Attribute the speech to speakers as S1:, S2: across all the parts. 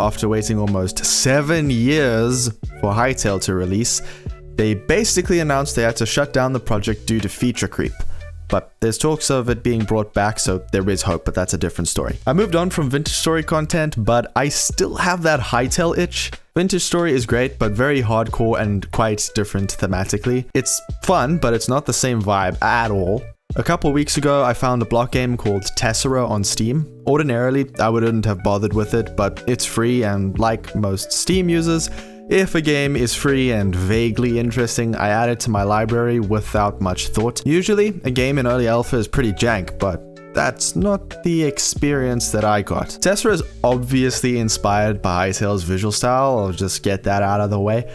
S1: after waiting almost 7 years for Hytale to release, they basically announced they had to shut down the project due to feature creep. But there's talks of it being brought back, so there is hope, but that's a different story. I moved on from Vintage Story content, but I still have that Hytale itch. Vintage Story is great, but very hardcore and quite different thematically. It's fun, but it's not the same vibe at all. A couple weeks ago, I found a block game called Tesera on Steam. Ordinarily, I wouldn't have bothered with it, but it's free, and like most Steam users, if a game is free and vaguely interesting, I add it to my library without much thought. Usually, a game in early alpha is pretty jank, but that's not the experience that I got. Tesera is obviously inspired by Hytale's visual style, I'll just get that out of the way,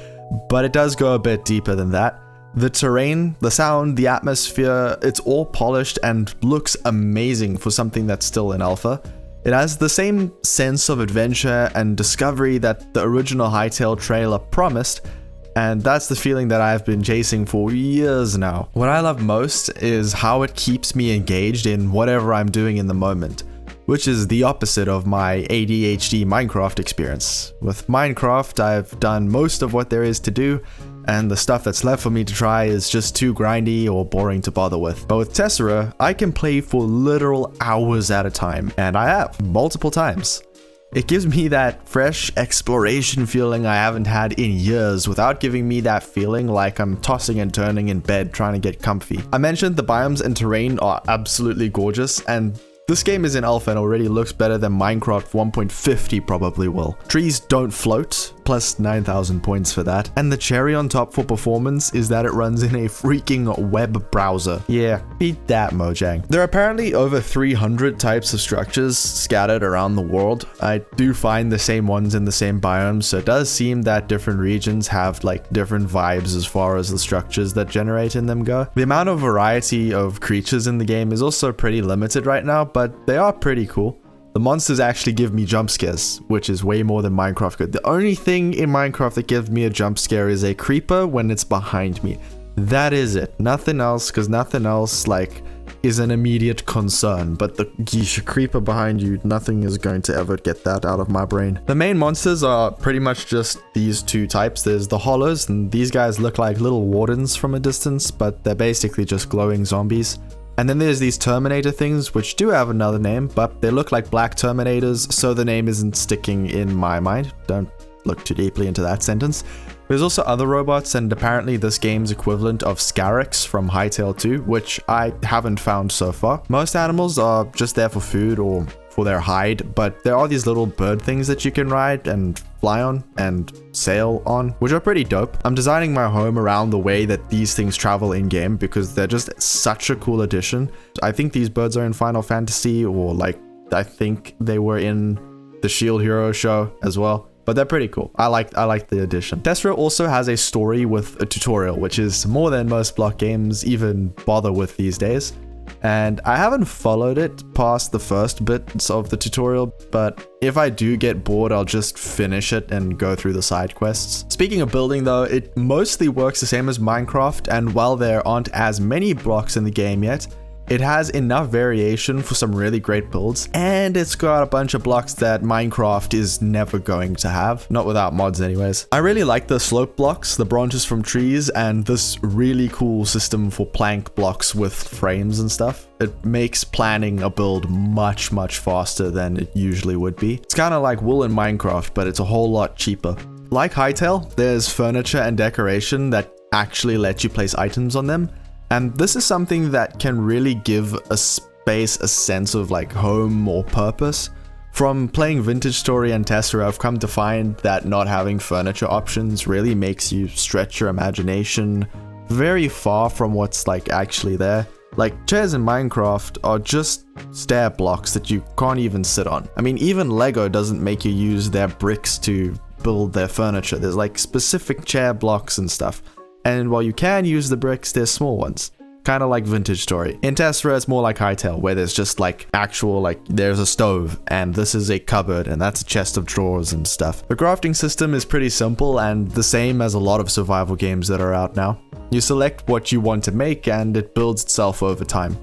S1: but it does go a bit deeper than that. The terrain, the sound, the atmosphere, it's all polished and looks amazing for something that's still in alpha. It has the same sense of adventure and discovery that the original Hytale trailer promised, and that's the feeling that I've been chasing for years now. What I love most is how it keeps me engaged in whatever I'm doing in the moment, which is the opposite of my ADHD Minecraft experience. With Minecraft, I've done most of what there is to do, and the stuff that's left for me to try is just too grindy or boring to bother with. But with Tesera, I can play for literal hours at a time, and I have, multiple times. It gives me that fresh exploration feeling I haven't had in years without giving me that feeling like I'm tossing and turning in bed trying to get comfy. I mentioned the biomes and terrain are absolutely gorgeous, and this game is in alpha and already looks better than Minecraft 1.50 probably will. Trees don't float, plus 9,000 points for that. And the cherry on top for performance is that it runs in a freaking web browser. Yeah, beat that, Mojang. There are apparently over 300 types of structures scattered around the world. I do find the same ones in the same biomes, so it does seem that different regions have like different vibes as far as the structures that generate in them go. The amount of variety of creatures in the game is also pretty limited right now, but they are pretty cool. The monsters actually give me jump scares, which is way more than Minecraft could. The only thing in Minecraft that gives me a jump scare is a creeper when it's behind me. That is it. Nothing else, because nothing else like is an immediate concern. But the creeper behind you, nothing is going to ever get that out of my brain. The main monsters are pretty much just these two types. There's the hollows, and these guys look like little wardens from a distance, but they're basically just glowing zombies. And then there's these Terminator things, which do have another name, but they look like black Terminators, so the name isn't sticking in my mind. Don't look too deeply into that sentence. There's also other robots, and apparently this game's equivalent of Scarix from Hytale 2, which I haven't found so far. Most animals are just there for food or for their hide, but there are these little bird things that you can ride and fly on and sail on, which are pretty dope. I'm designing my home around the way that these things travel in-game because they're just such a cool addition. I think these birds are in Final Fantasy, or like, I think they were in the Shield Hero show as well. But they're pretty cool. I like the addition. Tesera also has a story with a tutorial, which is more than most block games even bother with these days. And I haven't followed it past the first bits of the tutorial, but if I do get bored, I'll just finish it and go through the side quests. Speaking of building though, it mostly works the same as Minecraft, and while there aren't as many blocks in the game yet, it has enough variation for some really great builds, and it's got a bunch of blocks that Minecraft is never going to have, not without mods anyways. I really like the slope blocks, the branches from trees, and this really cool system for plank blocks with frames and stuff. It makes planning a build much faster than it usually would be. It's kind of like wool in Minecraft, but it's a whole lot cheaper. Like Hytale, there's furniture and decoration that actually let you place items on them. And this is something that can really give a space a sense of like home or purpose. From playing Vintage Story and Tesera, I've come to find that not having furniture options really makes you stretch your imagination very far from what's like actually there. Like chairs in Minecraft are just stair blocks that you can't even sit on. I mean, even Lego doesn't make you use their bricks to build their furniture. There's like specific chair blocks and stuff. And while you can use the bricks, there's small ones. Kind of like Vintage Story. In Tesera, it's more like Hytale, where there's just like actual, like there's a stove, and this is a cupboard, and that's a chest of drawers and stuff. The crafting system is pretty simple and the same as a lot of survival games that are out now. You select what you want to make and it builds itself over time.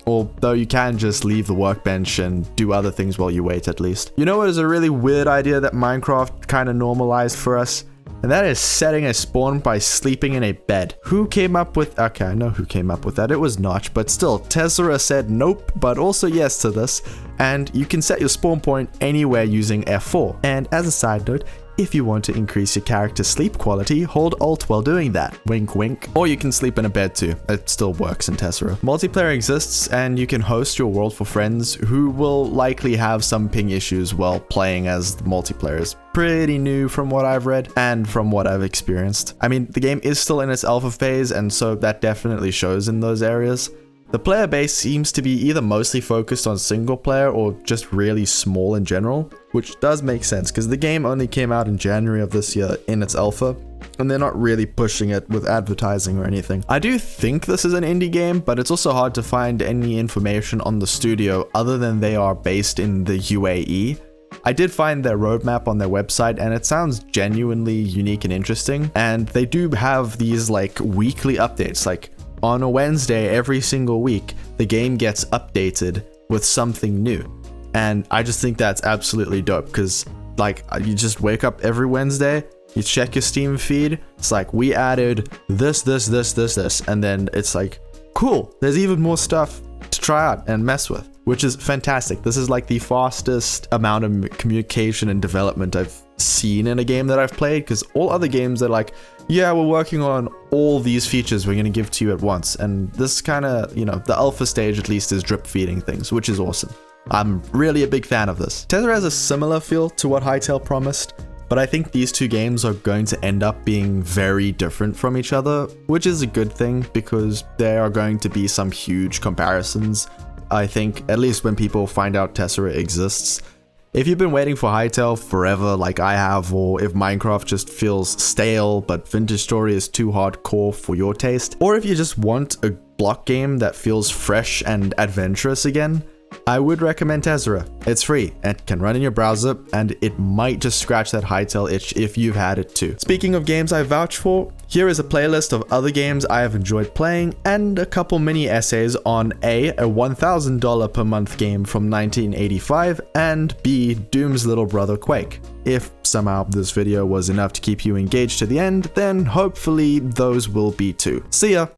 S1: although you can just leave the workbench and do other things while you wait at least. You know what is a really weird idea that Minecraft kind of normalized for us? And that is setting a spawn by sleeping in a bed. Who came up with... Okay, I know who came up with that. It was Notch, but still, Tesera said nope, but also yes to this. And you can set your spawn point anywhere using F4. And as a side note, if you want to increase your character's sleep quality, hold Alt while doing that. Wink wink. Or you can sleep in a bed too. It still works in Tesera. Multiplayer exists and you can host your world for friends who will likely have some ping issues while playing, as the multiplayer is pretty new from what I've read and from what I've experienced. I mean, the game is still in its alpha phase, and so that definitely shows in those areas. The player base seems to be either mostly focused on single player or just really small in general, which does make sense because the game only came out in January of this year in its alpha, and they're not really pushing it with advertising or anything. I do think this is an indie game, but it's also hard to find any information on the studio other than they are based in the UAE. I did find their roadmap on their website and it sounds genuinely unique and interesting, and they do have these like weekly updates. Like on a Wednesday every single week, the game gets updated with something new. And I just think that's absolutely dope because like you just wake up every Wednesday, you check your Steam feed, it's like we added this, and then it's like, cool, there's even more stuff to try out and mess with, which is fantastic. This is like the fastest amount of communication and development I've seen in a game that I've played, because all other games are like, yeah, we're working on all these features we're going to give to you at once. And this kind of, you know, the alpha stage at least is drip feeding things, which is awesome. I'm really a big fan of this. Tesera has a similar feel to what Hytale promised, but I think these two games are going to end up being very different from each other, which is a good thing because there are going to be some huge comparisons, I think, at least when people find out Tesera exists. If you've been waiting for Hytale forever like I have, or if Minecraft just feels stale but Vintage Story is too hardcore for your taste, or if you just want a block game that feels fresh and adventurous again, I would recommend Tesera. It's free and can run in your browser, and it might just scratch that Hytale itch if you've had it too. Speaking of games I vouch for, here is a playlist of other games I have enjoyed playing and a couple mini essays on A $1,000 per month game from 1985, and B, Doom's little brother Quake. If somehow this video was enough to keep you engaged to the end, then hopefully those will be too. See ya!